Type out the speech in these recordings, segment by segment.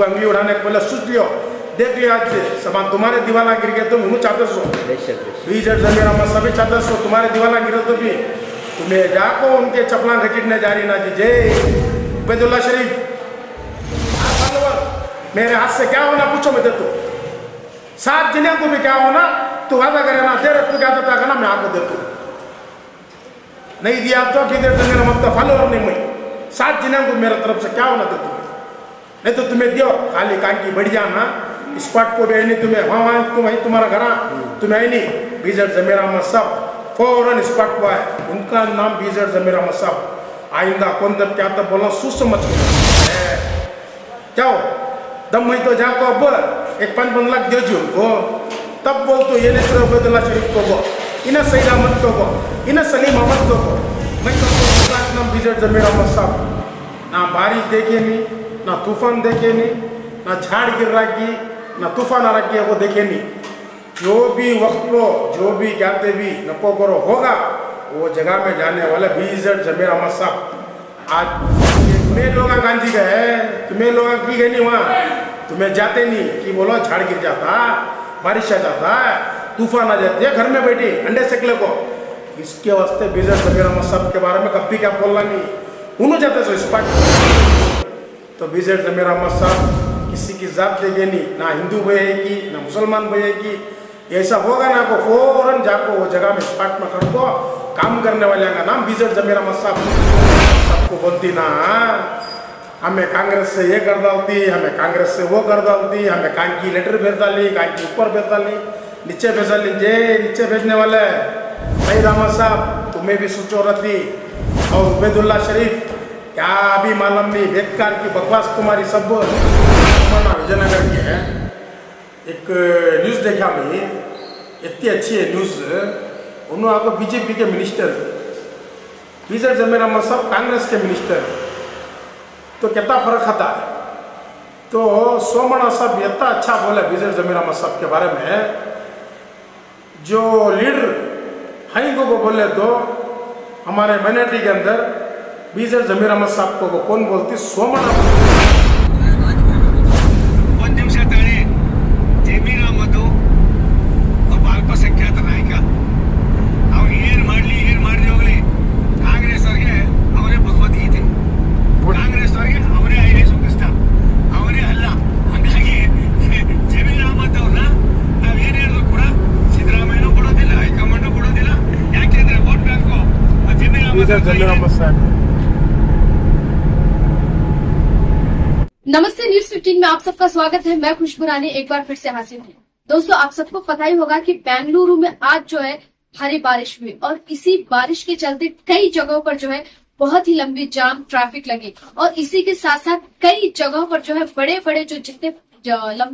अंगली उठाने के पहले सोच लियो, देख लियो आज से सामान तुम्हारे दीवाना गिर गए तो मैं चाहते सो बीजेड जमीर अहमद सभी चाहते सो तुम्हारे दीवाना गिरे तो भी तुम्हें जाको उनके चपला घसीटने जारी ना जी। जय उबैदुल्ला शरीफ मेरे हाथ से क्या होना पूछो मैं दे तो 7 जिले को भी क्या होना तू वादा करे ना दे तू क्या देता ना मैं आपको दे तू नहीं दिया तो बीजेड जमीर अहमद का फॉलोअर नहीं मैं 7 जिले को मेरे तरफ से क्या होना दे तुम्हें नहीं तो तुम्हें दियो खाली कांकी बढ़िया ना स्पॉट को भी नहीं तुम्हें वहाँ तुम्हें तुम्हारा घर तुम्हें आई नहीं बीजेड जमीर अहमद साहब फौरन स्पॉट पर है उनका नाम बीजेड जमीर अहमद साहब आइंदा कौन तब क्या तब बोला सोच समझ जाओ दम मैं तो जाको अब एक 5 लाख दे जो उनको तब बोल तो ये नहीं सिर्फ उबैदुल्ला शरीफ को इन्हें सईद अहमद को इन्हें सलीम अहमद को मैं तो नाम बीजेड जमीर अहमद साहब ना बारिश देखे नहीं ना तूफान देखे नहीं ना झाड़ गिर रहा की ना तूफान आ रहा की वो देखे नहीं जो भी वक्त को जो भी कहते भी नपो करो होगा वो जगह में जाने वाले बीजेड जमीर अहमद साहब आज तुम्हें लोग गांधी गए तुम्हें लोग की गई नहीं वहाँ तुम्हें जाते नहीं कि बोलो झाड़ गिर जाता बारिश आ जाता तूफान आ जाते घर में बैठी अंडे सेकले को इसके वास्ते बीजेड जमीर अहमद साहब के बारे में कभी क्या बोलना नहीं उन्होंने जाते सो स्पॉट तो बीजेड जमीर अहमद साहब किसी की जात देगी नहीं ना हिंदू बहेगी ना मुसलमान बहेगी ऐसा होगा ना को फौरन जाको वो जगह में स्पॉट में कर दो काम करने वाले का नाम बीजेड जमीर अहमद साहब सबको बोलती ना हमें कांग्रेस से ये कर डालती हमें कांग्रेस से वो कर डालती हमें कान की लेटर भेज डाली कान की ऊपर भेज डाली नीचे भेज डाली जे नीचे भेजने वाले सईद अहमद साहब तुम्हें भी सोचो रहती और उबैदुल्ला शरीफ क्या अभी मालूम नहीं बेकार की बकवास तुम्हारी सब विजयनगर की है। एक न्यूज़ देखा मैं इतनी अच्छी है न्यूज़ उन्होंने आपको बीजेपी के मिनिस्टर बीजेड जमीर अहमद साहब कांग्रेस के मिनिस्टर तो कितना फर्क आता है तो सोमना साहब इतना अच्छा बोला बीजेड जमीर अहमद साहब के बारे में जो लीडर हाई को बोले तो हमारे माइनॉरिटी के अंदर बीजेड जमीर अहमद साहब को कौन बोलती सोमना ಜಮೀರ್ ಅಹಮದ್ ಒಬ್ಬ ಅಲ್ಪಸಂಖ್ಯಾತ ನಾಯಕ ಅವ್ರು ಏನು ಮಾಡಿದ್ರೆ ಹೋಗಲಿ ಕಾಂಗ್ರೆಸ್ ಅವ್ರಿಗೆ ಅವರೇ ಭಗವದ್ಗೀತೆ ಕಾಂಗ್ರೆಸ್ ಅವ್ರಿಗೆ ಅವರೇ ಐರೇಸು ಕೃಷ್ಣ ಅವರೇ ಅಲ್ಲ ಹಾಗಾಗಿ ಜಮೀರ್ ಅಹಮದ್ ಅವ್ರನ್ನ ನಾವು ಏನು ಹೇಳಿದ್ರು ಕೂಡ ಸಿದ್ದರಾಮಯ್ಯನೂ ಕೊಡೋದಿಲ್ಲ ಹೈಕಮಾಂಡು ಕೊಡೋದಿಲ್ಲ ಯಾಕೆಂದ್ರೆ ವೋಟ್ ಬ್ಯಾಂಕು ಜಮೀರ್ ಅಹಮದ್ ಸಾಹೇಬ್। नमस्ते न्यूज 15 में आप सबका स्वागत है। मैं खुशबू रानी एक बार फिर से हाजिर हूँ। दोस्तों आप सबको पता ही होगा कि बेंगलुरु में आज जो है भारी बारिश हुई और इसी बारिश के चलते कई जगहों पर जो है बहुत ही लंबी जाम ट्रैफिक लगी और इसी के साथ साथ कई जगहों पर जो है बड़े बड़े जो जितने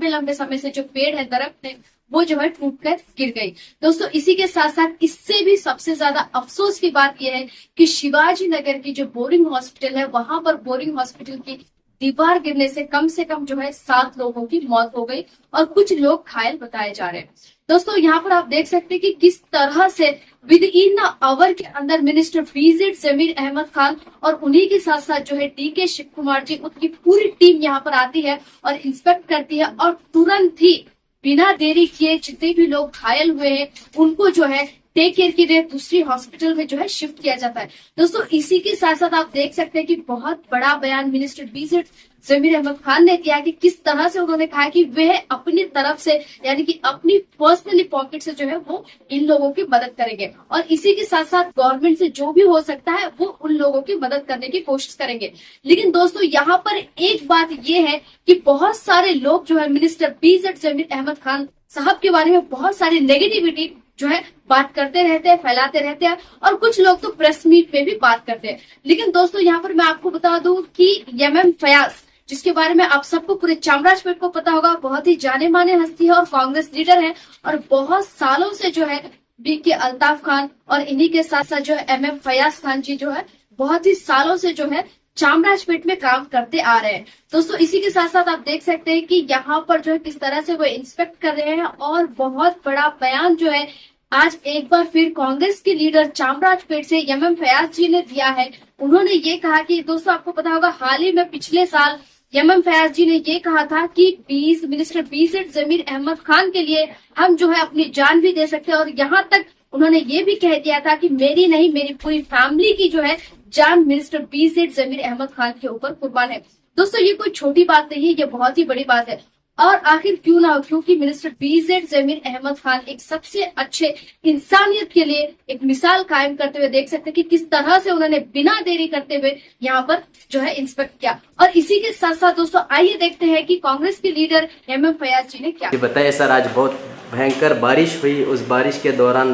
लंबे समय से जो पेड़ है दरख्त है वो जो है टूटकर गिर गई। दोस्तों इसी के साथ साथ इससे भी सबसे ज्यादा अफसोस की बात यह है कि शिवाजी नगर की जो बोरिंग हॉस्पिटल है वहां पर बोरिंग हॉस्पिटल की दीवार गिरने से कम जो है 7 लोगों की मौत हो गई और कुछ लोग घायल बताए जा रहे हैं। दोस्तों यहाँ पर आप देख सकते हैं कि किस तरह से विद इन आवर के अंदर मिनिस्टर बीजेड जमीर अहमद खान और उन्हीं के साथ साथ जो है डीके शिव कुमार जी उनकी पूरी टीम यहाँ पर आती है और इंस्पेक्ट करती है और तुरंत ही बिना देरी किए जितने भी लोग घायल हुए हैं उनको जो है टेक केयर के लिए दूसरी हॉस्पिटल में जो है शिफ्ट किया जाता है। दोस्तों इसी के साथ साथ आप देख सकते हैं कि बहुत बड़ा बयान मिनिस्टर बीजेड जमीर अहमद खान ने दिया कि किस तरह से उन्होंने कहा कि वह अपनी तरफ से यानी कि अपनी पर्सनली पॉकेट से जो है वो इन लोगों की मदद करेंगे और इसी के साथ साथ गवर्नमेंट से जो भी हो सकता है वो उन लोगों की मदद करने की कोशिश करेंगे। लेकिन दोस्तों यहाँ पर एक बात ये है कि बहुत सारे लोग जो है मिनिस्टर बीजेड जमीर अहमद खान साहब के बारे में बहुत सारी नेगेटिविटी जो है बात करते रहते हैं फैलाते रहते हैं और कुछ लोग तो प्रेस मीट पे भी बात करते हैं। लेकिन दोस्तों यहाँ पर मैं आपको बता दूं कि एमएम फयाज जिसके बारे में आप सबको पूरे चामराजपेट को पता होगा बहुत ही जाने माने हस्ती है और कांग्रेस लीडर है और बहुत सालों से जो है बीके अल्ताफ खान और इन्हीं के साथ साथ जो है एमएम फयाज खान जी जो है बहुत ही सालों से जो है चामराजपेट में काम करते आ रहे हैं। दोस्तों इसी के साथ साथ आप देख सकते हैं कि यहाँ पर जो है किस तरह से वो इंस्पेक्ट कर रहे हैं और बहुत बड़ा बयान जो है आज एक बार फिर कांग्रेस के लीडर चामराजपेट से एमएम फयाज जी ने दिया है। उन्होंने ये कहा कि दोस्तों आपको पता होगा हाल ही में पिछले साल यमन फयाज जी ने ये कहा था कि मिनिस्टर BZ जमीर अहमद खान के लिए हम जो है अपनी जान भी दे सकते हैं, और यहाँ तक उन्होंने ये भी कह दिया था कि मेरी नहीं मेरी पूरी फैमिली की जो है जान मिनिस्टर BZ जमीर अहमद खान के ऊपर कुर्बान है। दोस्तों ये कोई छोटी बात नहीं है, ये बहुत ही बड़ी बात है। और आखिर क्यों ना हो, क्योंकि मिनिस्टर BZ जमीर अहमद खान एक सबसे अच्छे इंसानियत के लिए एक मिसाल कायम करते हुए देख सकते हैं कि किस तरह से उन्होंने बिना देरी करते हुए यहाँ पर जो है इंस्पेक्ट किया। और इसी के साथ साथ दोस्तों आइए देखते हैं कि कांग्रेस के लीडर MM फयाज जी ने क्या बताया। सर आज बहुत भयंकर बारिश हुई, उस बारिश के दौरान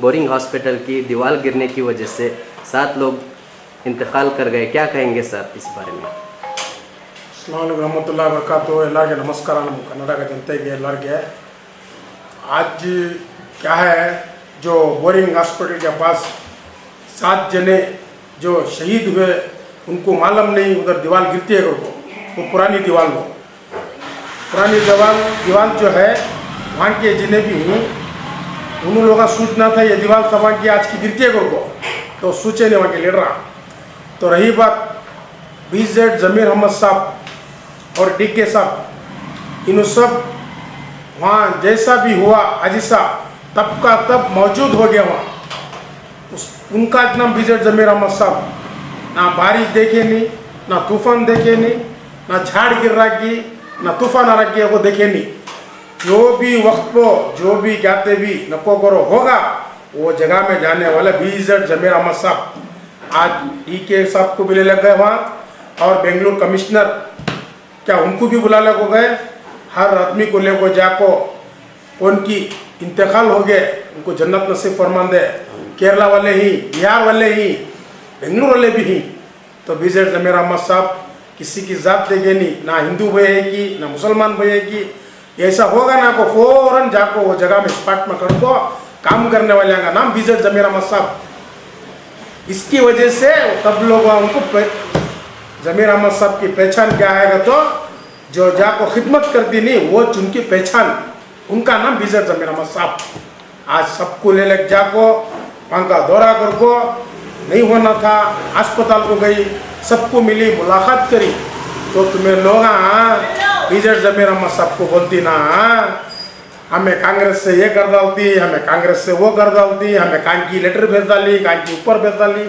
बोरिंग हॉस्पिटल की दीवार गिरने की वजह से 7 लोग इंतकाल कर गए, क्या कहेंगे सर इस बारे में? अस्सलाम वालेकुम रहमतुल्लाहि व बरकातुहू। ಎಲ್ಲರಿಗೆ ನಮಸ್ಕಾರ। ನಮ್ಮ ಕನ್ನಡ ಜನತೆಗೆ ಎಲ್ಲರಿಗೆ आज क्या है, जो बोरिंग हॉस्पिटल के पास 7 जने जो शहीद हुए उनको मालूम नहीं उधर दीवार गिरती है उनको, वो पुरानी दीवार जो है वहाँ के जिन्हें भी उन लोगों का सूचना था ये दीवार सब वहाँ की आज की गिरती है उनको, तो सूचे नहीं वहाँ के लीडर। तो रही बात BZ जमीर अहमद साहब और DK साहब, इन सब वहाँ जैसा भी हुआ अजीसा तब का तब मौजूद हो गया वहाँ। उनका नाम BZ जमीर अहमद साहब ना बारिश देखे नहीं, ना तूफान देखे नहीं, ना झाड़ गिर रहा की, ना तूफान आ रहा वो देखे नहीं। जो भी वक्त को जो भी कहते भी नको करो होगा, वो जगह में जाने वाले BZ जमीर अहमद साहब आज DK साहब को भी ले लग गए वहाँ, और बेंगलुरु कमिश्नर क्या उनको भी बुला लग गए। हर आदमी को ले को जाको उनकी इंतकाल हो गए, उनको जन्नत नसीब फरमान दे। केरला वाले ही, बिहार वाले ही, बेंगलुरु वाले भी ही। तो BZ जमीर अहमद साहब किसी की जात देंगे नहीं, ना हिंदू भयेगी ना मुसलमान भयेगी। ऐसा होगा ना को फौरन जाको वो जगह में स्पॉट में कर को काम करने वाले का नाम BZ जमीर अहमद साहब। इसकी वजह से तब लोग उनको जमीर अहमद साहब की पहचान क्या आएगा, तो जो जाको खिदमत करती नहीं वो उनकी पहचान, उनका नाम BZ जमीर अहमद साहब। आज सबको ले लग जाको वहाँ का दौरा कर को नहीं होना था, अस्पताल को गई, सबको मिली, मुलाकात करी। तो तुम्हें लोग BZ जमीर अहमद साहब को बोलती ना हमें कांग्रेस से ये कर डालती, हमें कांग्रेस से वो कर डालती, हमें कान की लेटर भेज डाली, कान की ऊपर भेज डाली,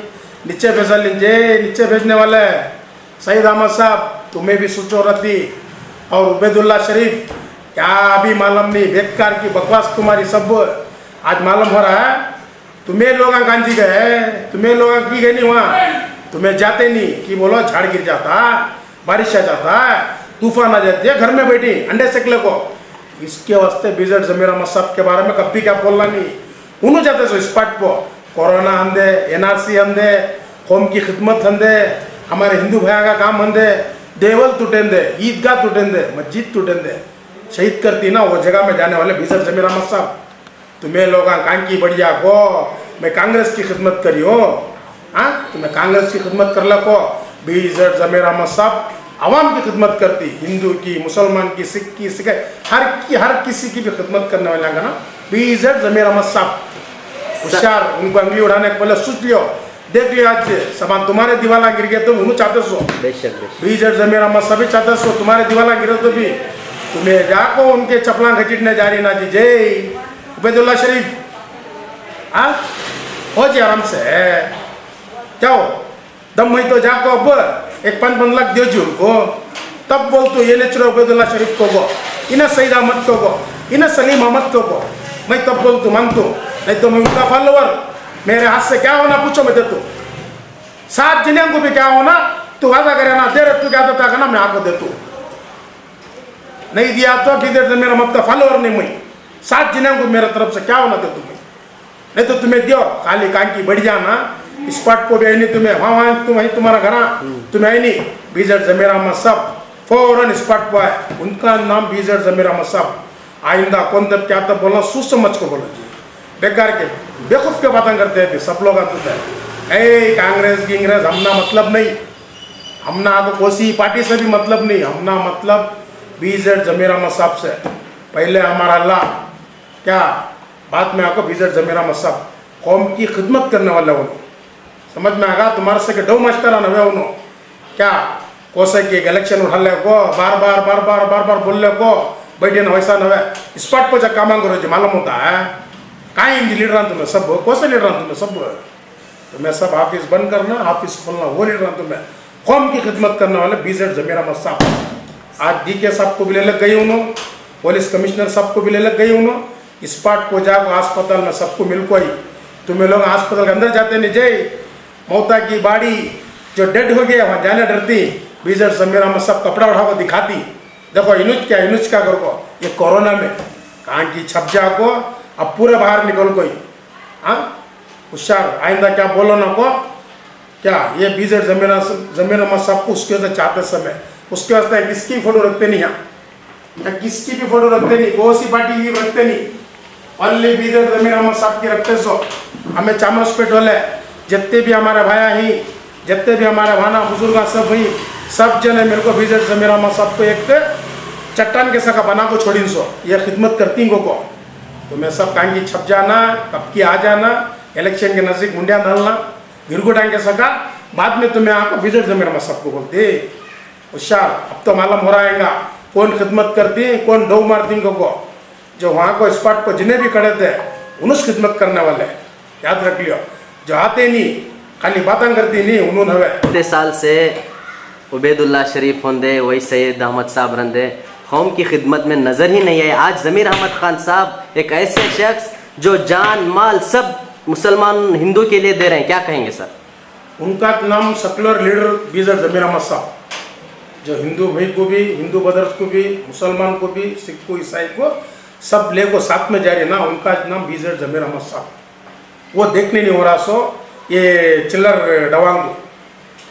नीचे भेज डाली। जे नीचे भेजने वाले सईद अहमद साहब तुम्हें भी सोचो रहती, और उबैदुल्ला शरीफ क्या अभी मालूम नहीं, बेकार की बकवास तुम्हारी सब आज मालूम हो रहा है। तुम्हें लोग गांधी गए, तुम्हें लोग की गए नहीं वहाँ, तुम्हें जाते नहीं कि बोलो झाड़ गिर जाता, बारिश आ जाता, तूफान आ जाती है, घर में बैठी अंडे सेकले को। इसके वास्ते BZ जमीर अहमद साहब के बारे में कभी क्या बोलना नहीं। उन्होंने जाते सो स्पॉट पर कोरोना हंदे, NRC हंदे, कौम की खिदमत हंदे, हमारे हिंदू भाई का काम हंदे, देवल टूटेंदे, ईदगाह टूटेंदे, मस्जिद टूटेंदे, शहीद करती ना वो जगह में जाने वाले BZ जमीर अहमद साहब। तुम्हें लोग कांकी बढ़िया को मैं कांग्रेस की खिदमत करी हो, हाँ तुम्हें कांग्रेस की खिदमत कर लो को BZ जमीर अहमद साहब आवाम की खिदमत करती, हिंदू की, मुसलमान की, सिख की, हर किसी की भी खिदमत करने वाले का ना BZ जमीर अहमद साहब। होशियार, उनको अंगली उठाने के पहले सोच लियो, देख लियो आज सामान तुम्हारे दीवाला गिर गए तो उन्होंने चाहते सो, BZ जमीर अहमद सभी चाहते सो तुम्हारे दीवाला गिरे तो भी तुम्हें जाको उनके चपला घसीटने जा रही ना जी। जय उबैदुल्ला शरीफ, हाँ हो जी आराम से जाओ, दम है तो जाको अब 1-5 लाख दे जी उनको, तब बोल तो ये नेचुरल उबैदुल्ला शरीफ को गो, इन्हें सईद अहमद को गो, इन्हें सलीम अहमद को गो, मैं तब बोल तू मान तू, नहीं तो मैं उनका फॉलोवर, मेरे हाथ से क्या होना पूछो मैं दे तू। 7 जिले को भी क्या होना तू वादा करे ना, दे रहे तू क्या देता है ना मैं आपको दे तू, नहीं दिया तो BZ जमीर अहमद का फॉलोवर नहीं मैं। 7 जिले को मेरे तरफ से क्या होना दे तुम्हें, नहीं तो तुम्हें दियो खाली कान की बढ़िया ना स्पॉट को भी आई नहीं तुम्हें, वहाँ तुम्हें तुम्हारा घर तुम्हें आई नहीं। BZ जमीर अहमद साहब फौरन स्पॉट पर आए, उनका नाम BZ जमीर अहमद साहब। आइंदा कौन तब क्या तब बोलना सोच समझ को बोलो जी, बेकार के बेखूफ के बातें करते हैं सब लोग आते हैं। कांग्रेस गिंग्रेस हमना मतलब नहीं, हमना तो कोसी पार्टी से भी मतलब नहीं, हमना मतलब BZ जमीर अहमद साहब से। पहले हमारा अल्लाह क्या बात में आपको BZ जमीर अहमद साहब कौम की खिदमत करने वाले उन्होंने समझ में आगा, तुम्हारे से डो मास्टर आना वे उन्होंने क्या कोसे की इलेक्शन उठाले को बार बार बोलले को बैठे ना वैसा न स्पॉट पर जा काम करो जी मालूम होता है कहाँ लीडर तुम्हें सब कोसे लीडर तुम्हें सब तुम्हें सब ऑफिस बंद करना ऑफिस खोलना वो लीडर तुम्हें कौम की खिदमत करने वाले बीजेड जमीर अहमद साहब आज डीके साहब को भी ले लग गई उन्होंने पुलिस कमिश्नर साहब को भी ले लग गई उन्होंने स्पॉट को जाकर अस्पताल में सबको मिल को ही तुम्हें लोग अस्पताल के अंदर जाते नहीं जय मौता की बाड़ी जो डेड हो गया वहाँ जाने डरती बीजेड जमीर अहमद सब कपड़ा उठा को दिखाती देखो इनुज क्या करो ये कोरोना में कहाँ की छपजा को अब पूरे बाहर निकल कोई हाँ होशियार आइंदा क्या बोलो ना को क्या ये बीजेड जमीर अहमद साहब को उसके वजह चाहते समय उसके वास्ते किसकी फोटो रखते नहीं यहाँ किसकी भी फोटो रखते नहीं कौन सी पार्टी की रखते नहीं ओनली बीजेड जमीर अहमद साहब की रखते सो हमें चामरसपेट वाले जितने भी हमारे भाया ही जितने भी हमारे भाना बुजुर्ग सब हुई सब जने मेरे को बीजेड जमीर अहमद साहब को एक चट्टान के सका बना को छोड़ी सो ये खिदमत करती को तो मैं सब टांगी छप जाना कब की आ जाना इलेक्शन के नज़दीक मुंडिया डालना गिरगो टांग के सका बाद में तुम्हें आपको बीजेड जमीर अहमद साहब को बोलते होशियार अब तो मालूम हो रहा है कौन खिदमत करती कौन डो मारती को जो वहाँ को स्पॉट पर जिन्हें भी खड़े थे उन्हें खिदमत करने वाले याद रख लियो जो आते नहीं खाली बातें करती नहीं उन्होंने हवे इतने साल से उबैदुल्ला शरीफ होंदे वही सैयद अहमद साहब रंदे कौम की खिदमत में नज़र ही नहीं आए आज ज़मीर अहमद खान साहब एक ऐसे शख्स जो जान माल सब मुसलमान हिंदू के लिए दे रहे हैं क्या कहेंगे सर उनका नाम सेकुलर लीडर बीजेड जमीर अहमद साहब जो हिंदू भाई को भी हिंदू ब्रदर्स को भी मुसलमान को भी सिख को ईसाई को सब ले को साथ में जा रहे ना उनका नाम बीजेड जमीर अहमद साहब वो देखने नहीं हो रहा सो ये चिल्लर डवांगू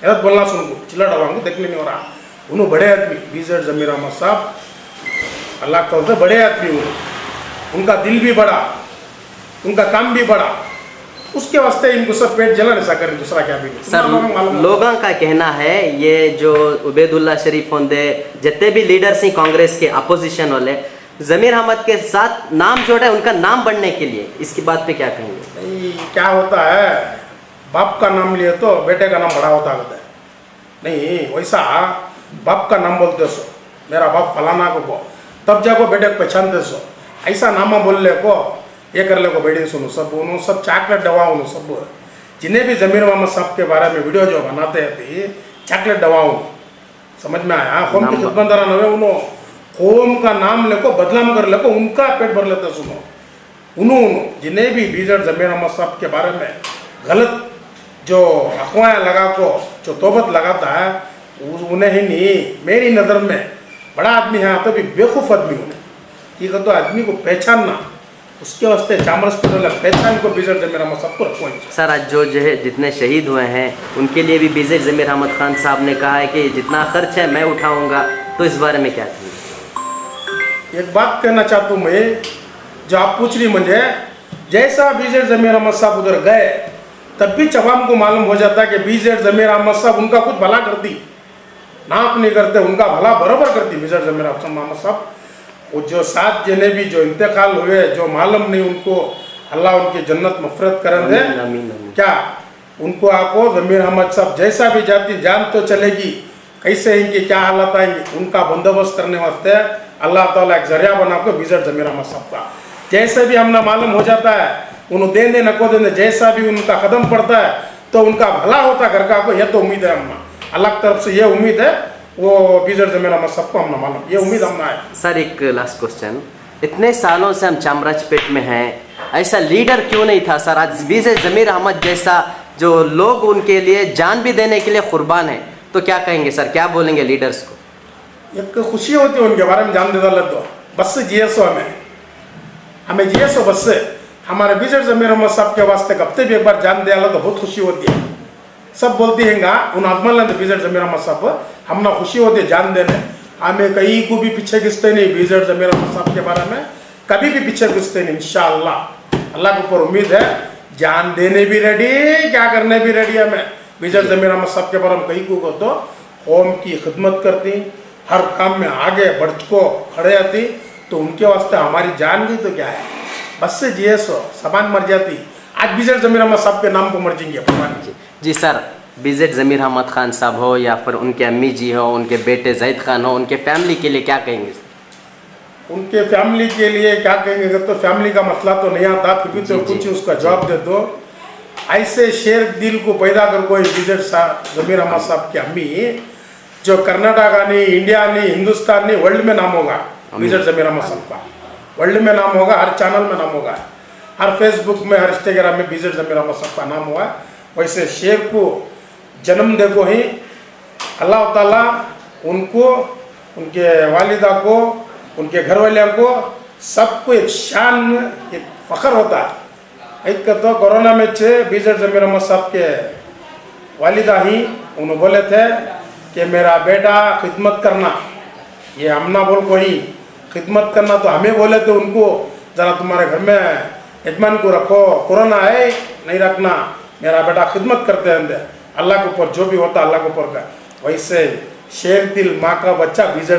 याद बोलना सुन को चिल्लर डवांगू देखने नहीं हो रहा उन्होंने बड़े आदमी बीजेड जमीर अहमद साहब अल्लाह का से बड़े आदमी उनका दिल भी बड़ा उनका काम भी बड़ा उसके वास्ते इनको सब पेट जला ऐसा करें दूसरा क्या भी सर लोगों का कहना है ये जो उबैदुल्ला शरीफ होंदे जितने भी लीडर्स हैं कांग्रेस के अपोजिशन वाले ज़मीर अहमद के साथ नाम जोड़ा है उनका नाम बढ़ने के लिए इसकी बात पे क्या कहेंगे नहीं क्या होता है बाप का नाम लिए तो बेटे का नाम बड़ा होता है नहीं वैसा बाप का नाम बोलते सो मेरा बाप फलाना को तब जाको बेटे को पहचानते सो ऐसा नामा बोल ले को ये कर ले को बेटे सुनो सब उन्होंने सब चॉकलेट दवा उन्होंने सब जिन्हें भी ज़मीर अहमद साहब के बारे में वीडियो जो बनाते थे चॉकलेट दवा समझ में आया कौम की खिदमत दरा नवे उन्होंने कौम का नाम लेको बदनाम कर लेको उनका पेट भर लेते सुनो उन्होंने जिन्हें भी बीजेड जमीर अहमद साहब के बारे में गलत जो अफवाहें लगा को जो तोबत लगाता है उन्हें ही नहीं मेरी नज़र में बड़ा आदमी है तो भी बेवकूफ़ आदमी उन्हें ठीक है तो आदमी को पहचानना उसके वास्ते चामरसपेट पहचान को बीजेड जमीर अहमद साहब को रखो सर आज जो है जितने शहीद हुए हैं उनके लिए भी बीजेड जमीर अहमद खान साहब ने कहा है कि जितना खर्च है मैं उठाऊंगा तो इस बारे में क्या कहेंगे एक बात कहना चाहता हूँ मैं जो आप पूछ रही मुझे जैसा बीजेड जमीर अहमद साहब उधर गए तब भी चवाम को मालूम हो जाता कि बीजेड जमीर अहमद साहब उनका कुछ भला करती नाप नहीं करते उनका भला बराबर करती बीजेड जमीर अहमद साहब वो जो 7 जने भी जो इंतकाल हुए जो मालूम नहीं उनको अल्लाह उनकी जन्नत मफरत कर दे क्या उनको आपको जमीर अहमद साहब जैसा भी जाती जान तो चलेगी कैसे इनकी क्या हालत आएंगी उनका बंदोबस्त करने वास्ते अल्लाह ताला एक जरिया बना को बीजेड जमीर अहमद साहब का जैसे भी हमने मालूम हो जाता है उन्होंने देने न को देने जैसा भी उनका कदम पड़ता है तो उनका भला होता घर का को यह तो उम्मीद है हमने अल्लाह की तरफ से ये उम्मीद है वो बीजेड जमीर अहमद साहब को हमने मालूम ये उम्मीद हमने है सर एक लास्ट क्वेश्चन इतने सालों से हम चामराजपेट में हैं ऐसा लीडर क्यों नहीं था सर आज बीजेड जमीर अहमद जैसा जो लोग उनके लिए जान भी देने के लिए कुर्बान है तो क्या कहेंगे सर क्या बोलेंगे लीडर्स को एक खुशी होती है उनके बारे में जान देता तो बस से जीएसओ हमें जीएसओ बस से हमारे बीजेड जमीर अहमद साहब के वास्ते कब भी एक बार जान दिया तो बहुत खुशी होती है सब बोलती हैं उन आत्मा बीजेड जमीर अहमद साहब हमने खुशी होती है जान देने हमें कहीं को भी पीछे खिंचते नहीं बीजेड जमीर अहमद साहब के बारे में कभी भी पीछे खिंचते नहीं इंशाअल्लाह अल्लाह के ऊपर उम्मीद है जान देने भी रेडी क्या करने भी रेडी हमें बीजेड जमीर अहमद साहब के बारे में कहीं को तो कौम की खिदमत करती हर काम में आगे बढ़ को खड़े आती तो उनके वास्ते हमारी जान गई तो क्या है बस से जीएसओ सामान मर जाती आज बीजेड जमीर अहमद साहब के नाम को मर जाएंगे जी सर बीजेड ज़मीर अहमद खान साहब हो या फिर उनके अम्मी जी हो, उनके बेटे जैद खान हो, उनके फैमिली के लिए क्या कहेंगे? उनके फैमिली के लिए क्या कहेंगे? अगर तो फैमिली का मसला तो नहीं आता, फिर भी तो कुछ उसका जवाब दे दो। ऐसे शेर दिल को पैदा कर कोई बीजेड ज़मीर अहमद साहब की अम्मी, जो कर्नाटका नहीं, इंडिया नहीं, हिंदुस्तान नहीं, वर्ल्ड में नाम होगा बीजेड ज़मीर अहमद साहब का। वर्ल्ड में नाम होगा, हर चैनल में नाम होगा, हर फेसबुक में, हर इंस्टाग्राम में बीजेड ज़मीर अहमद साहब का नाम हुआ। वैसे शेर को जन्म देखो ही अल्लाह ताला उनको, उनके वालिदा को, उनके घर वालों को, सबको एक शान, एक फ़ख्र होता है। एक तो कोरोना में बीजेड ज़मीर अहमद साहब के वालिदा ही उन्होंने बोले थे कि मेरा बेटा खिदमत करना, ये हमना बोल को ही खिदमत करना, तो हमें बोले थे उनको ज़रा तुम्हारे घर में यजमान को रखो, कोरोना है नहीं रखना, मेरा बेटा खिदमत करते हैं। अल्लाह के ऊपर जो भी होता अल्लाह के ऊपर का। वैसे शेर दिल माँ का बच्चा बीजेड